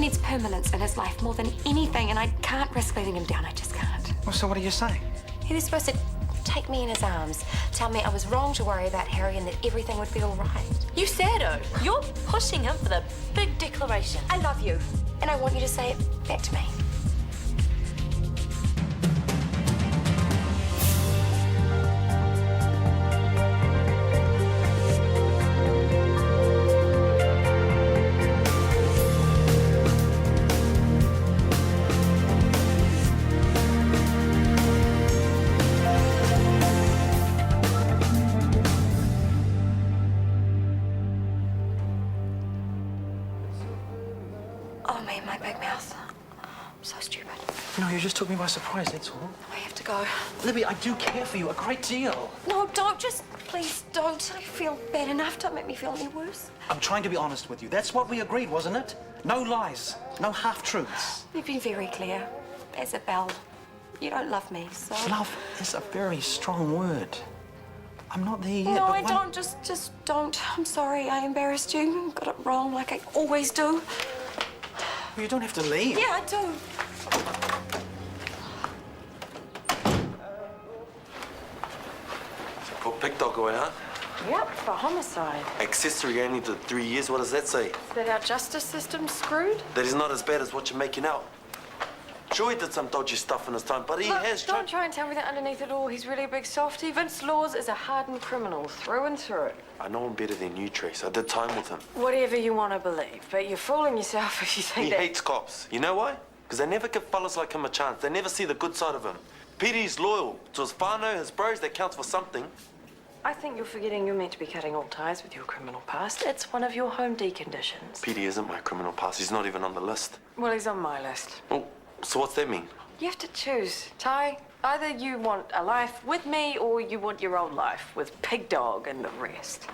needs permanence in his life more than anything, and I can't risk letting him down. I just can't. Well, so what are you saying? He was supposed to take me in his arms, tell me I was wrong to worry about Harry and that everything would be all right. You saddo. You're pushing him for the big declaration. I love you, and I want you to say it back to me. Oh, man, my big mouth. I'm so stupid. No, you just took me by surprise, that's all. I have to go. Libby, I do care for you a great deal. No, don't. Just please don't. I feel bad enough. Don't make me feel any worse. I'm trying to be honest with you. That's what we agreed, wasn't it? No lies, no half-truths. You've been very clear. Isabel, you don't love me, so... Love is a very strong word. I'm not there yet. No, but I don't. Just don't. I'm sorry. I embarrassed you. Got it wrong like I always do. You don't have to leave. Yeah, I do. Put pig dog away, huh? Yep, for homicide. Accessory only to 3 years. What does that say? Is that our justice system's screwed? That is not as bad as what you're making out. Sure, he did some dodgy stuff in his time, but he Look, has don't try and tell me that underneath it all he's really a big softie. Vince Laws is a hardened criminal through and through. I know him better than you, Trace. I did time with him. Whatever you want to believe, but you're fooling yourself if you think He that... hates cops. You know why? Because they never give fellas like him a chance. They never see the good side of him. Petey's loyal to his whānau, his bros. That counts for something. I think you're forgetting you're meant to be cutting all ties with your criminal past. It's one of your home deconditions. Petey isn't my criminal past. He's not even on the list. Well, he's on my list. Oh, so what's that mean? You have to choose, Ty. Either you want a life with me or you want your old life with Pig Dog and the rest.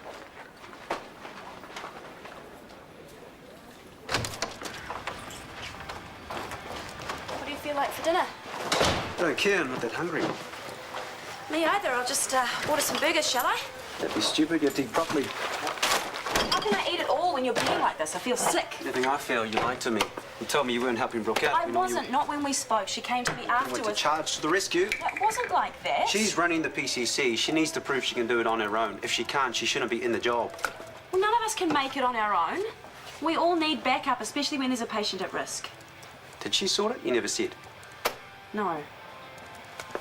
What do you feel like for dinner? I don't care, I'm not that hungry. Me either. I'll just order some burgers, shall I? That'd be stupid, you have to eat properly. How can I eat it all when you're being like this? I feel sick. Anything I feel, you lied to me. You told me you weren't helping Brooke out. I You know wasn't. Not when we spoke. She came to me You went to afterwards. charge to the rescue. It wasn't like that. She's running the PCC. She needs to prove she can do it on her own. If she can't, she shouldn't be in the job. Well, none of us can make it on our own. We all need backup, especially when there's a patient at risk. Did she sort it? You never said. No.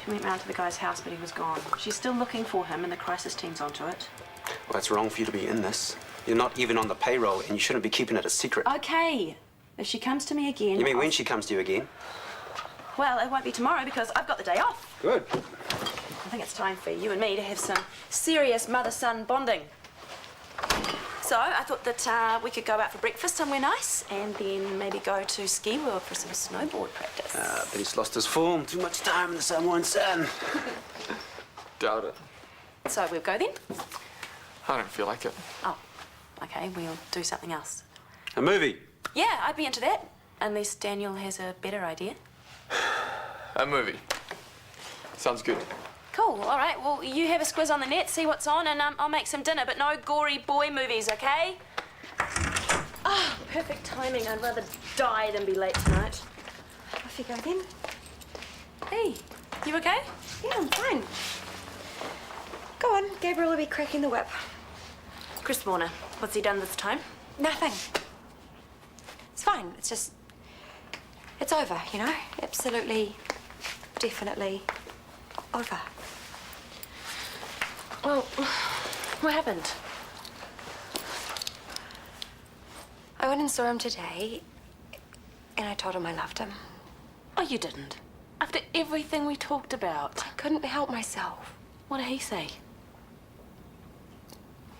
She went round to the guy's house, but he was gone. She's still looking for him, and the crisis team's onto it. Well, it's wrong for you to be in this. You're not even on the payroll, and you shouldn't be keeping it a secret. Okay. If she comes to me again... You mean when she comes to you again? Well, it won't be tomorrow because I've got the day off. Good. I think it's time for you and me to have some serious mother-son bonding. So I thought that we could go out for breakfast somewhere nice and then maybe go to Ski World for some snowboard practice. But he's lost his form. Too much time in the Samoan sun. Doubt it. So we'll go then? I don't feel like it. Oh, okay, we'll do something else. A movie. Yeah, I'd be into that, unless Daniel has a better idea. A movie. Sounds good. Cool, all right, well, you have a squiz on the net, see what's on, and I'll make some dinner, but no gory boy movies, okay? Oh, perfect timing. I'd rather die than be late tonight. Off you go then. Hey, you okay? Yeah, I'm fine. Go on, Gabriel will be cracking the whip. Chris Warner, what's he done this time? Nothing. It's fine. It's just... It's over, you know? Absolutely, definitely over. Well, what happened? I went and saw him today, and I told him I loved him. Oh, you didn't? After everything we talked about. I couldn't help myself. What did he say?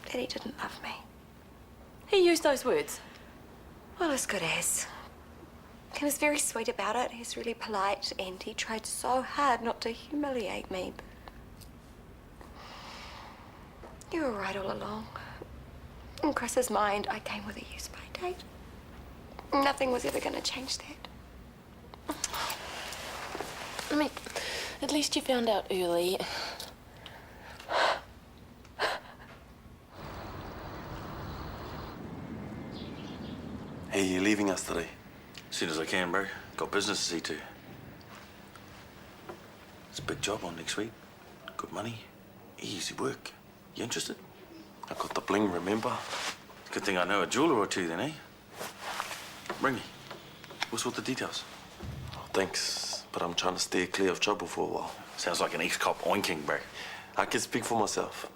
That he didn't love me. He used those words. Well, as good as. He was very sweet about it. He's really polite, and he tried so hard not to humiliate me. But you were right all along. In Chris's mind, I came with a use-by date. Nothing was ever going to change that. I mean, at least you found out early. Hey, you're leaving us today. soon as I can, bro. Got business to see to. It's a big job on next week. Good money. Easy work. You interested? I got the bling, remember? Good thing I know a jeweler or two then, eh? Bring me. We'll sort the details. Oh, thanks, but I'm trying to steer clear of trouble for a while. Sounds like an ex-cop oinking, bro. I can speak for myself.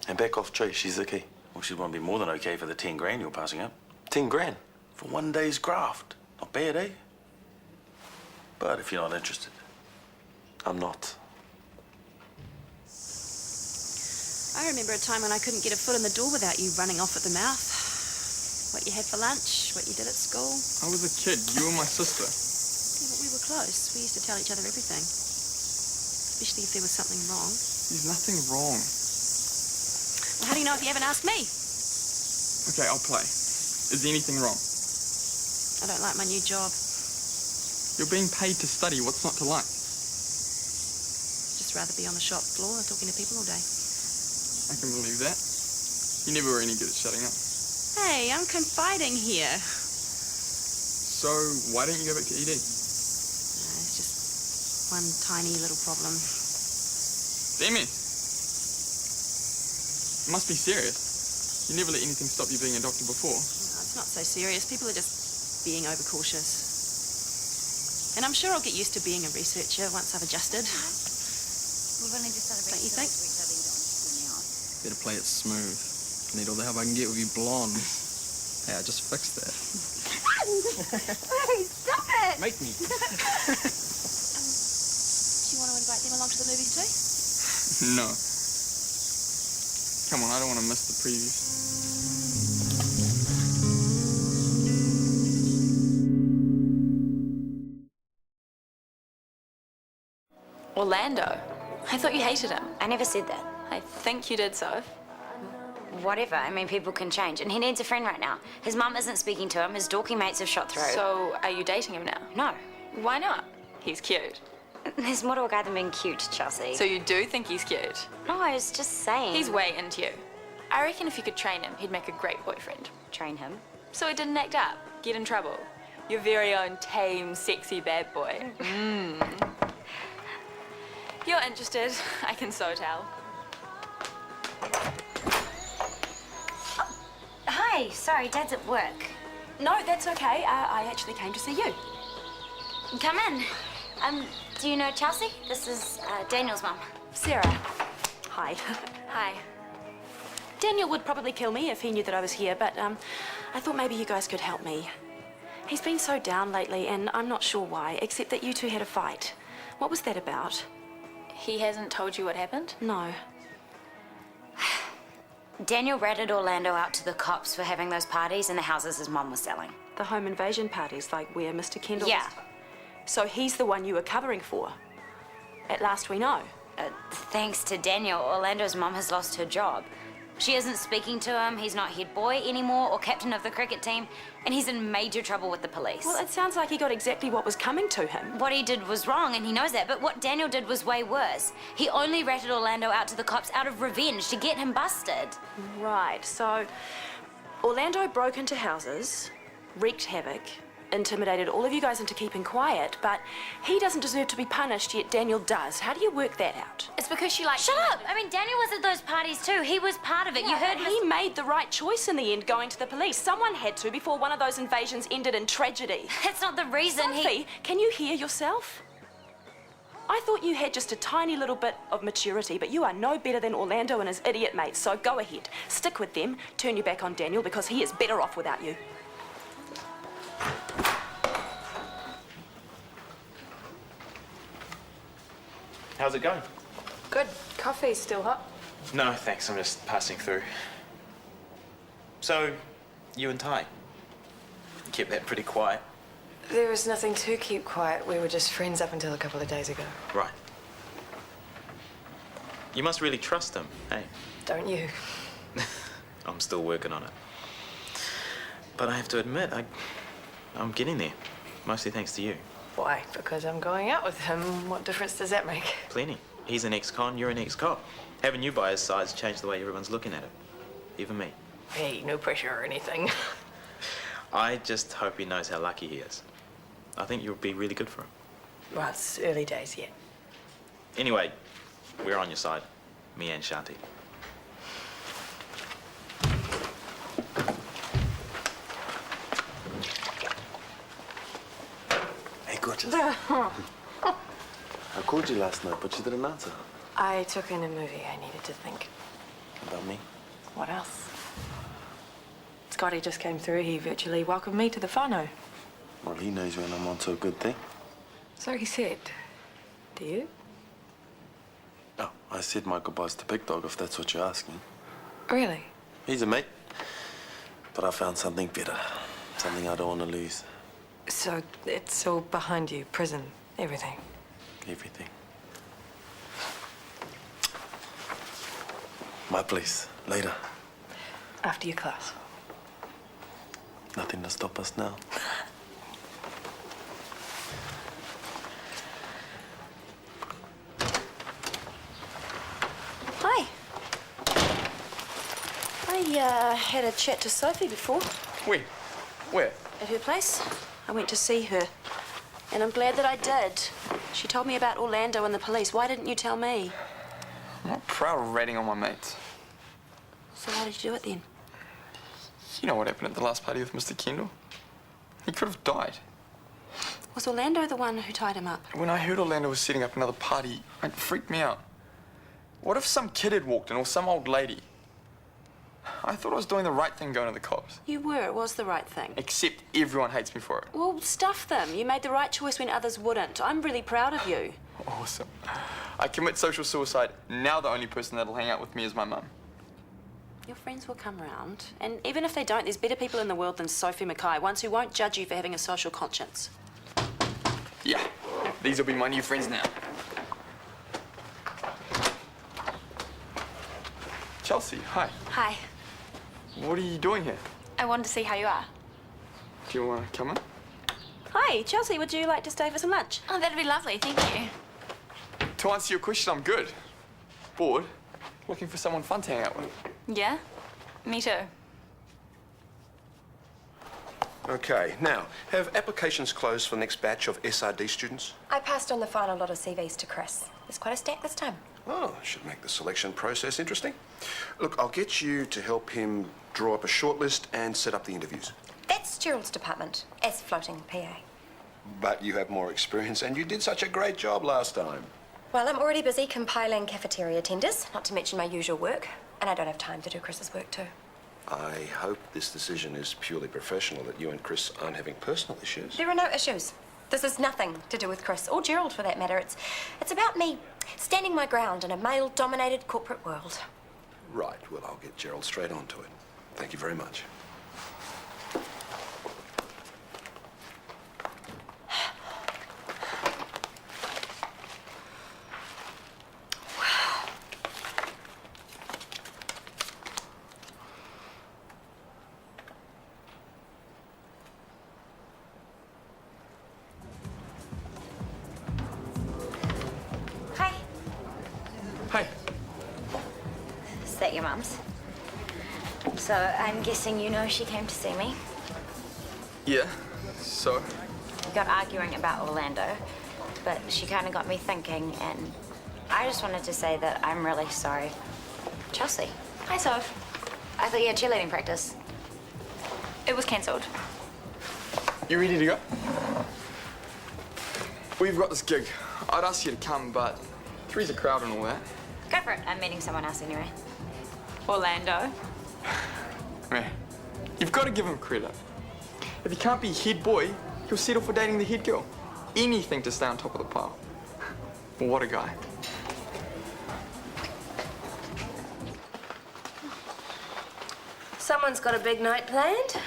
And back off Trey, she's okay. Well, she won't be more than okay for the 10 grand you're passing up. 10 grand? For one day's graft. Not bad, eh? But if you're not interested. I'm not. I remember a time when I couldn't get a foot in the door without you running off at the mouth. What you had for lunch, what you did at school. I was a kid. You were my sister. Yeah, but we were close. We used to tell each other everything. Especially if there was something wrong. There's nothing wrong. Well, how do you know if you haven't asked me? Okay, I'll play. Is there anything wrong? I don't like my new job. You're being paid to study. What's not to like? Just rather be on the shop floor talking to people all day. I can believe that. You never were any good at shutting up. Hey, I'm confiding here. So, why don't you go back to ED? It's just one tiny little problem. Damn it! It must be serious. You never let anything stop you being a doctor before. No, it's not so serious. People are just being overcautious. And I'm sure I'll get used to being a researcher once I've adjusted. Don't you think? Better play it smooth. I need all the help I can get with you blonde. Hey, I just fixed that. Hey, stop it! Make me. Do you want to invite them along to the movies too? No. Come on, I don't want to miss the previews. Orlando? I thought you hated him. I never said that. I think you did, so. Whatever. I mean, people can change. And he needs a friend right now. His mum isn't speaking to him. His dorky mates have shot through. So, are you dating him now? No. Why not? He's cute. There's more to a guy than being cute, Chelsea. So you do think he's cute? No, I was just saying. He's way into you. I reckon if you could train him, he'd make a great boyfriend. Train him? So he didn't act up, get in trouble. Your very own tame, sexy bad boy. You're interested. I can so tell. Hi. Sorry, Dad's at work. No, that's okay. I actually came to see you. Come in. Do you know Chelsea? This is Daniel's mum. Sarah. Hi. Hi. Daniel would probably kill me if he knew that I was here, but I thought maybe you guys could help me. He's been so down lately, and I'm not sure why, except that you two had a fight. What was that about? He hasn't told you what happened? No. Daniel ratted Orlando out to the cops for having those parties in the houses his mum was selling. The home invasion parties, like where Mr. Kendall Yeah. was? So he's the one you were covering for? At last we know. Thanks to Daniel, Orlando's mum has lost her job. She isn't speaking to him, he's not head boy anymore or captain of the cricket team, and he's in major trouble with the police. Well, it sounds like he got exactly what was coming to him. What he did was wrong, and he knows that, but what Daniel did was way worse. He only ratted Orlando out to the cops out of revenge to get him busted. Right, so Orlando broke into houses, wreaked havoc, intimidated all of you guys into keeping quiet, but he doesn't deserve to be punished, yet Daniel does. How do you work that out? It's because she likes... Shut up! I mean, Daniel was at those parties too. He was part of it. Yeah, You heard he made the right choice in the end, going to the police. Someone had to before one of those invasions ended in tragedy. That's not the reason Sophie, can you hear yourself? I thought you had just a tiny little bit of maturity, but you are no better than Orlando and his idiot mates, so go ahead. Stick with them, turn your back on Daniel, because he is better off without you. How's it going? Good. Coffee's still hot. No, thanks. I'm just passing through. So, you and Ty? You kept that pretty quiet. There was nothing to keep quiet. We were just friends up until a couple of days ago. Right. You must really trust him, hey? Don't you? I'm still working on it. But I have to admit, I'm getting there. Mostly thanks to you. Why? Because I'm going out with him. What difference does that make? Plenty. He's an ex-con, you're an ex-cop. Having you by his side's changed the way everyone's looking at it. Even me. Hey, no pressure or anything. I just hope he knows how lucky he is. I think you'll be really good for him. Well, it's early days yet. Anyway, we're on your side. Me and Shanti. Hey, gorgeous. I called you last night, but you didn't answer. I took in a movie. I needed to think. About me? What else? Scotty just came through. He virtually welcomed me to the whānau. Well, he knows when I'm onto a good thing. So he said. Do you? Oh, I said my goodbyes to Big Dog, if that's what you're asking. Really? He's a mate. But I found something better. Something I don't want to lose. So it's all behind you, prison, everything. Everything. My place, later. After your class. Nothing to stop us now. Hi. I had a chat to Sophie before. Where? Where? At her place. I went to see her. And I'm glad that I did. She told me about Orlando and the police. Why didn't you tell me? I'm not proud of ratting on my mates. So why did you do it then? You know what happened at the last party with Mr. Kendall? He could have died. Was Orlando the one who tied him up? When I heard Orlando was setting up another party, it freaked me out. What if some kid had walked in or some old lady? I thought I was doing the right thing going to the cops. You were. It was the right thing. Except everyone hates me for it. Well, stuff them. You made the right choice when others wouldn't. I'm really proud of you. Awesome. I commit social suicide. Now the only person that'll hang out with me is my mum. Your friends will come round. And even if they don't, there's better people in the world than Sophie Mackay, ones who won't judge you for having a social conscience. Yeah, these will be my new friends now. Chelsea, hi. Hi. What are you doing here? I wanted to see how you are. Do you want to come in? Hi, Chelsea, would you like to stay for some lunch? Oh, that'd be lovely, thank you. To answer your question, I'm good. Bored. Looking for someone fun to hang out with. Yeah? Me too. Okay, now, have applications closed for the next batch of SRD students? I passed on the final lot of CVs to Chris. There's quite a stack this time. Oh, should make the selection process interesting. Look, I'll get you to help him draw up a shortlist and set up the interviews. That's Gerald's department, as floating PA. But you have more experience and you did such a great job last time. Well, I'm already busy compiling cafeteria tenders, not to mention my usual work. And I don't have time to do Chris's work too. I hope this decision is purely professional, that you and Chris aren't having personal issues. There are no issues. This is nothing to do with Chris, or Gerald for that matter. It's about me standing my ground in a male-dominated corporate world. Right, well, I'll get Gerald straight onto it. Thank you very much. Hi. Hi. Is that your mum's? So I'm guessing you know she came to see me. Yeah, so? We got arguing about Orlando, but she kind of got me thinking, and I just wanted to say that I'm really sorry. Chelsea. Hi, Soph. I thought you had cheerleading practice. It was cancelled. You ready to go? We've got this gig. I'd ask you to come, but three's a crowd and all that. Go for it. I'm meeting someone else anyway. Orlando. Man, you've got to give him credit. If he can't be head boy, he'll settle for dating the head girl. Anything to stay on top of the pile. What a guy. Someone's got a big night planned.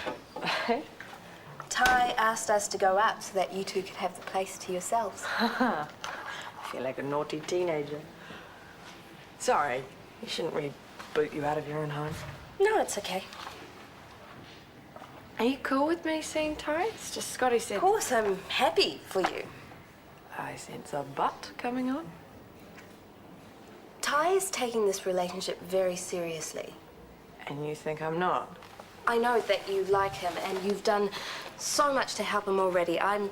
Ty asked us to go up so that you two could have the place to yourselves. I feel like a naughty teenager. Sorry, he shouldn't really boot you out of your own home. No, it's okay. Are you cool with me seeing Ty? It's just Scotty said... Of course, I'm happy for you. I sense a but coming on. Ty is taking this relationship very seriously. And you think I'm not? I know that you like him and you've done so much to help him already. I'm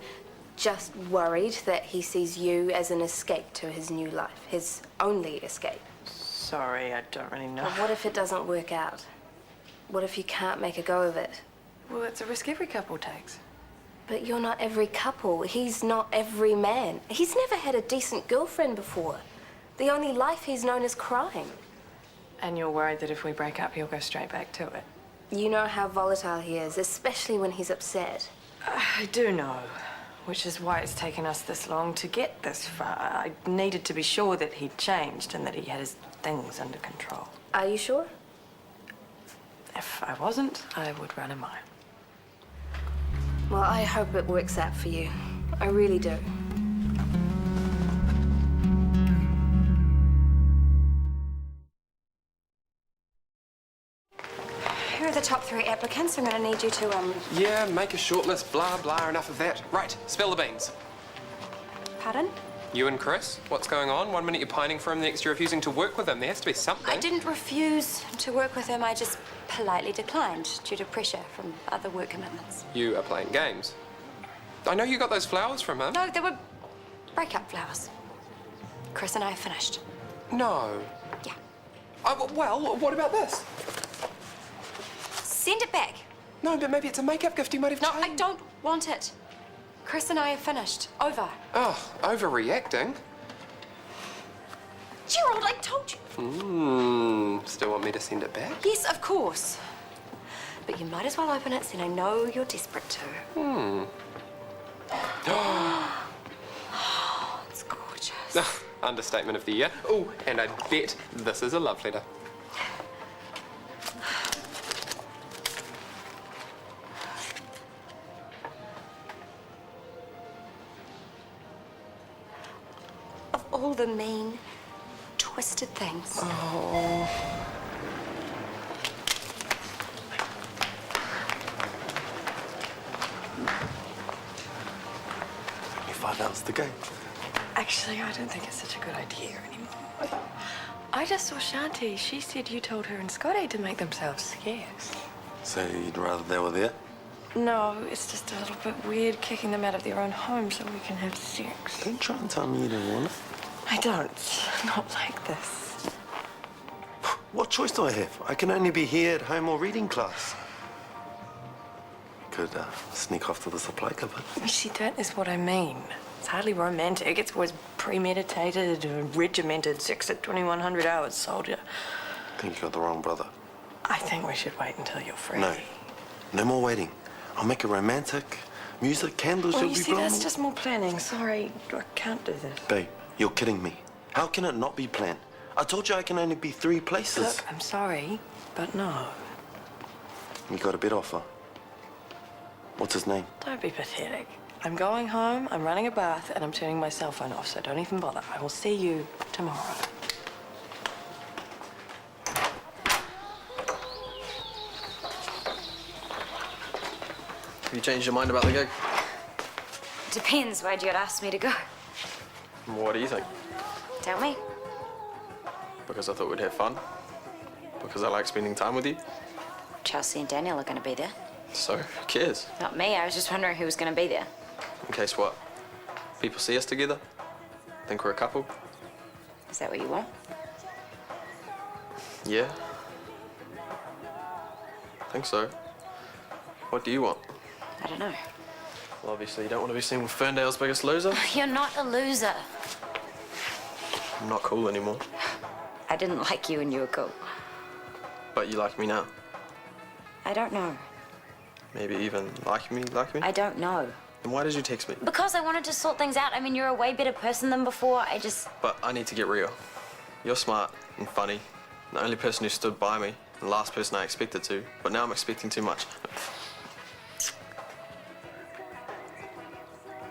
just worried that he sees you as an escape to his new life, his only escape. Sorry, I don't really know. But what if it doesn't work out? What if you can't make a go of it? Well, it's a risk every couple takes. But you're not every couple. He's not every man. He's never had a decent girlfriend before. The only life he's known is crime. And you're worried that if we break up, he'll go straight back to it? You know how volatile he is, especially when he's upset. I do know, which is why it's taken us this long to get this far. I needed to be sure that he'd changed and that he had his things under control. Are you sure? If I wasn't, I would run a mile. Well, I hope it works out for you. I really do. Here are the top 3 applicants. I'm going to need you to, Yeah, make a shortlist, blah, blah, enough of that. Right, spill the beans. Pardon? You and Chris, what's going on? One minute you're pining for him, the next you're refusing to work with him. There has to be something. I didn't refuse to work with him. I just politely declined due to pressure from other work commitments. You are playing games. I know you got those flowers from him. No, they were breakup flowers. Chris and I have finished. No. Yeah. Well, what about this? Send it back. No, but maybe it's a makeup gift he might have changed. No, I don't want it. Chris and I have finished. Over. Oh, overreacting? Gerald, I told you. Still want me to send it back? Yes, of course. But you might as well open it, so I know you're desperate to. Oh, it's gorgeous. Understatement of the year. Oh, and I bet this is a love letter. Of all the mean, twisted things. Oh. $5 to go. Actually, I don't think it's such a good idea anymore. I just saw Shanti. She said you told her and Scotty to make themselves scarce. So you'd rather they were there? No, it's just a little bit weird kicking them out of their own home so we can have sex. Don't try and tell me you don't want it. I don't. Not like this. What choice do I have? I can only be here at home or reading class. Could sneak off to the supply cupboard. See, that is what I mean. It's hardly romantic. It's always premeditated, regimented, sex at 2100 hours, soldier. I think you got the wrong brother. I think we should wait until you're free. No. No more waiting. I'll make it romantic. Music, candles, Well, you'll you be see, blown. that's just more planning. Sorry, I can't do this. Babe, you're kidding me. How can it not be planned? I told you I can only be 3 places. Look, I'm sorry, but no. You got a bid offer. What's his name? Don't be pathetic. I'm going home, I'm running a bath, and I'm turning my cell phone off, so don't even bother. I will see you tomorrow. Have you changed your mind about the gig? Depends. Why'd you ask me to go? What do you think? Tell me. Because I thought we'd have fun. Because I like spending time with you. Chelsea and Daniel are going to be there. So, who cares? Not me. I was just wondering who was going to be there. In case what? People see us together? Think we're a couple? Is that what you want? Yeah. I think so. What do you want? I don't know. Well, obviously you don't want to be seen with Ferndale's Biggest Loser. You're not a loser. I'm not cool anymore. I didn't like you when you were cool. But you like me now. I don't know. Maybe even like me? I don't know. Then why did you text me? Because I wanted to sort things out. I mean, you're a way better person than before. But I need to get real. You're smart and funny. The only person who stood by me. The last person I expected to. But now I'm expecting too much.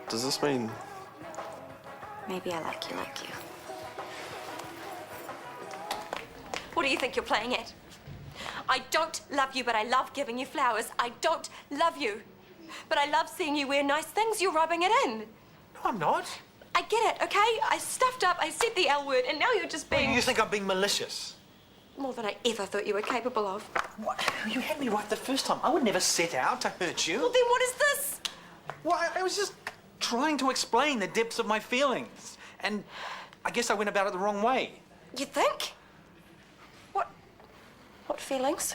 Does this mean... Maybe I like you. What do you think you're playing at? I don't love you, but I love giving you flowers. I don't love you, but I love seeing you wear nice things. You're rubbing it in. No, I'm not. I get it, okay? I stuffed up, I said the L word, and now you're just being... You think I'm being malicious? More than I ever thought you were capable of. What? You had me right the first time. I would never set out to hurt you. Well, then what is this? Well, I was just... trying to explain the depths of my feelings. And I guess I went about it the wrong way. You think? What feelings?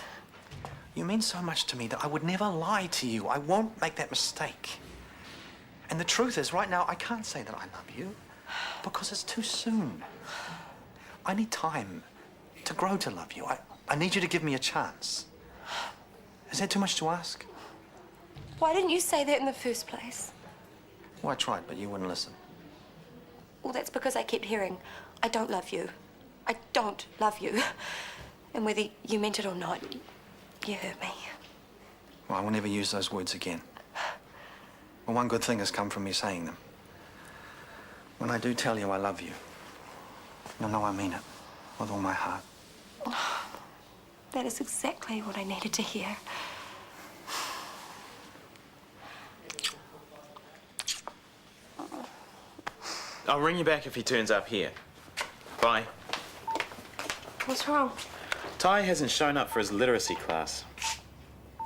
You mean so much to me that I would never lie to you. I won't make that mistake. And the truth is, right now, I can't say that I love you because it's too soon. I need time to grow to love you. I need you to give me a chance. Is that too much to ask? Why didn't you say that in the first place? Well, I tried, but you wouldn't listen. Well, that's because I kept hearing, I don't love you. I don't love you. And whether you meant it or not, you hurt me. Well, I will never use those words again. Well, one good thing has come from me saying them. When I do tell you I love you, you'll know I mean it with all my heart. That is exactly what I needed to hear. I'll ring you back if he turns up here. Bye. What's wrong? Ty hasn't shown up for his literacy class.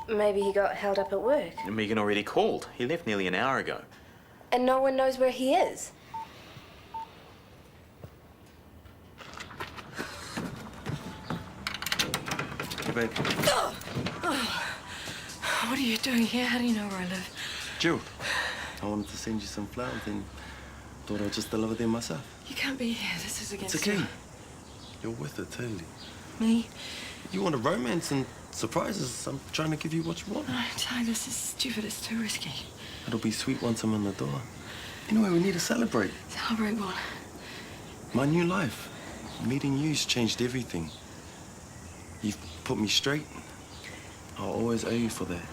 Maybe he got held up at work. And Megan already called. He left nearly an hour ago. And no one knows where he is. Hey, babe. What are you doing here? How do you know where I live? Jill, I wanted to send you some flowers and thought I'd just deliver them myself. You can't be here. This is against It's okay. you. You're with it, totally. Me? You want a romance and surprises. I'm trying to give you what you want. No, Ty, this is stupid. It's too risky. It'll be sweet once I'm in the door. Anyway, we need to celebrate. Celebrate what? My new life. Meeting you's changed everything. You've put me straight. I'll always owe you for that.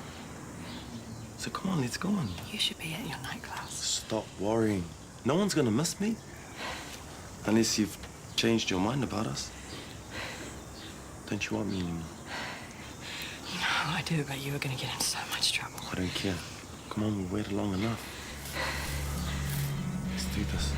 So come on, let's go on. You should be at your night class. Stop worrying. No one's gonna miss me. Unless you've changed your mind about us. Don't you want me anymore? You know I do, but you were going to get in so much trouble. I don't care. Come on, we've waited long enough. Let's do this.